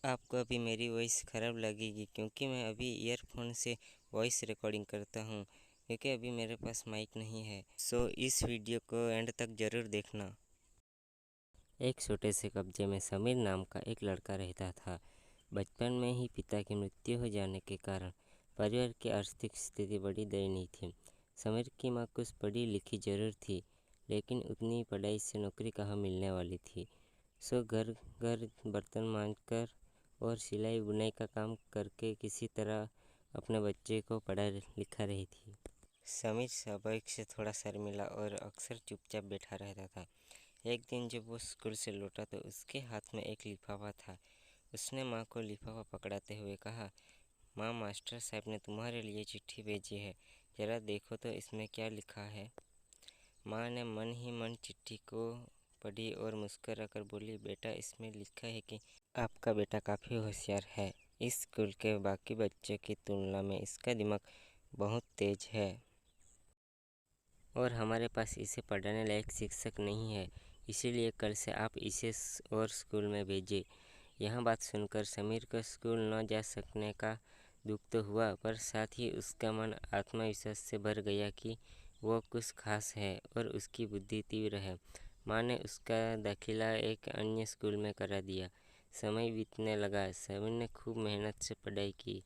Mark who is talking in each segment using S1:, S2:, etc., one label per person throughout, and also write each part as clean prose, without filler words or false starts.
S1: आपको अभी मेरी वॉइस ख़राब लगेगी क्योंकि मैं अभी ईयरफोन से वॉइस रिकॉर्डिंग करता हूँ क्योंकि अभी मेरे पास माइक नहीं है। सो इस वीडियो को एंड तक ज़रूर देखना। एक छोटे से कब्जे में समीर नाम का एक लड़का रहता था। बचपन में ही पिता की मृत्यु हो जाने के कारण परिवार की आर्थिक स्थिति बड़ी दयनीय थी। समीर की माँ कुछ पढ़ी लिखी जरूर थी, लेकिन उतनी पढ़ाई से नौकरी कहाँ मिलने वाली थी। सो घर घर बर्तन मांजकर और सिलाई बुनाई का काम करके किसी तरह अपने बच्चे को पढ़ा लिखा रही थी। समीर स्वाभाविक से थोड़ा शर्मीला और अक्सर चुपचाप बैठा रहता था। एक दिन जब वो स्कूल से लौटा तो उसके हाथ में एक लिफाफा था। उसने माँ को लिफाफा पकड़ाते हुए कहा, माँ, मास्टर साहब ने तुम्हारे लिए चिट्ठी भेजी है, ज़रा देखो तो इसमें क्या लिखा है। माँ ने मन ही मन चिट्ठी को पढ़ी और मुस्कुरा कर बोली, बेटा, इसमें लिखा है कि आपका बेटा काफ़ी होशियार है। इस स्कूल के बाकी बच्चों की तुलना में इसका दिमाग बहुत तेज है और हमारे पास इसे पढ़ाने लायक शिक्षक नहीं है, इसीलिए कल से आप इसे और स्कूल में भेजें। यह बात सुनकर समीर को स्कूल न जा सकने का दुख तो हुआ, पर साथ ही उसका मन आत्मविश्वास से भर गया कि वो कुछ खास है और उसकी बुद्धि तीव्र है। माँ ने उसका दाखिला एक अन्य स्कूल में करा दिया। समय बीतने लगा। समीर ने खूब मेहनत से पढ़ाई की।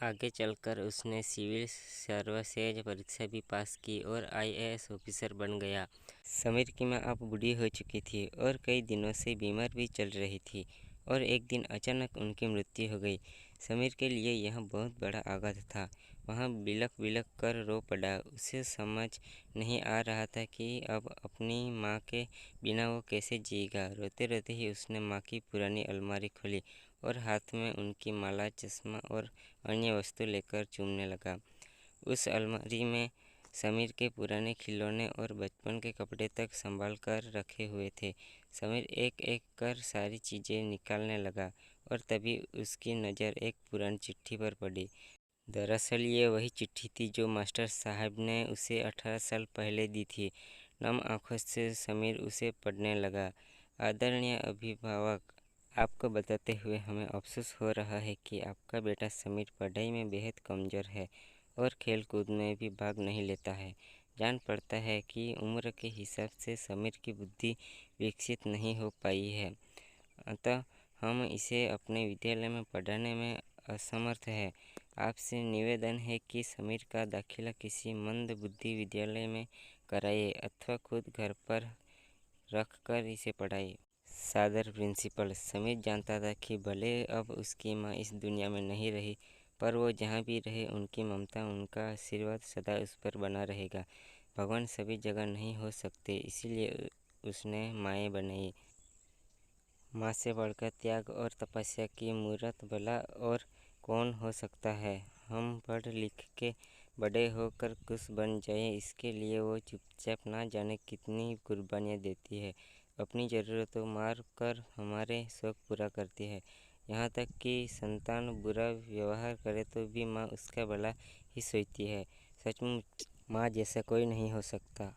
S1: आगे चलकर उसने सिविल सर्विसेज परीक्षा भी पास की और IAS ऑफिसर बन गया। समीर की माँ अब बूढ़ी हो चुकी थी और कई दिनों से बीमार भी चल रही थी और एक दिन अचानक उनकी मृत्यु हो गई। समीर के लिए यह बहुत बड़ा आघात था। वह बिलख बिलख कर रो पड़ा। उसे समझ नहीं आ रहा था कि अब अपनी माँ के बिना वो कैसे जिएगा। रोते रोते ही उसने माँ की पुरानी अलमारी खोली और हाथ में उनकी माला, चश्मा और अन्य वस्तु लेकर चूमने लगा। उस अलमारी में समीर के पुराने खिलौने और बचपन के कपड़े तक संभाल कर रखे हुए थे। समीर एक एक कर सारी चीज़ें निकालने लगा और तभी उसकी नज़र एक पुरानी चिट्ठी पर पड़ी। दरअसल ये वही चिट्ठी थी जो मास्टर साहब ने उसे 18 साल पहले दी थी। नम आँखों से समीर उसे पढ़ने लगा। आदरणीय अभिभावक, आपको बताते हुए हमें अफसोस हो रहा है कि आपका बेटा समीर पढ़ाई में बेहद कमज़ोर है और खेल कूद में भी भाग नहीं लेता है। जान पड़ता है कि उम्र के हिसाब से समीर की बुद्धि विकसित नहीं हो पाई है, अतः हम इसे अपने विद्यालय में पढ़ाने में असमर्थ हैं। आपसे निवेदन है कि समीर का दाखिला किसी मंद बुद्धि विद्यालय में कराइए अथवा खुद घर पर रखकर इसे पढ़ाइए। सादर प्रिंसिपल। समीर जानता था कि भले अब उसकी माँ इस दुनिया में नहीं रही, पर वो जहाँ भी रहे उनकी ममता, उनका आशीर्वाद सदा उस पर बना रहेगा। भगवान सभी जगह नहीं हो सकते, इसीलिए उसने माएँ बनाई। माँ से बढ़कर त्याग और तपस्या की मूर्त भला और कौन हो सकता है। हम पढ़ लिख के बड़े होकर कुछ बन जाएं, इसके लिए वो चुपचाप ना जाने कितनी कुर्बानियाँ देती है। अपनी ज़रूरतों मार कर हमारे शौक़ पूरा करती है। यहाँ तक कि संतान बुरा व्यवहार करे तो भी माँ उसका भला ही सोचती है। सचमुच माँ जैसा कोई नहीं हो सकता।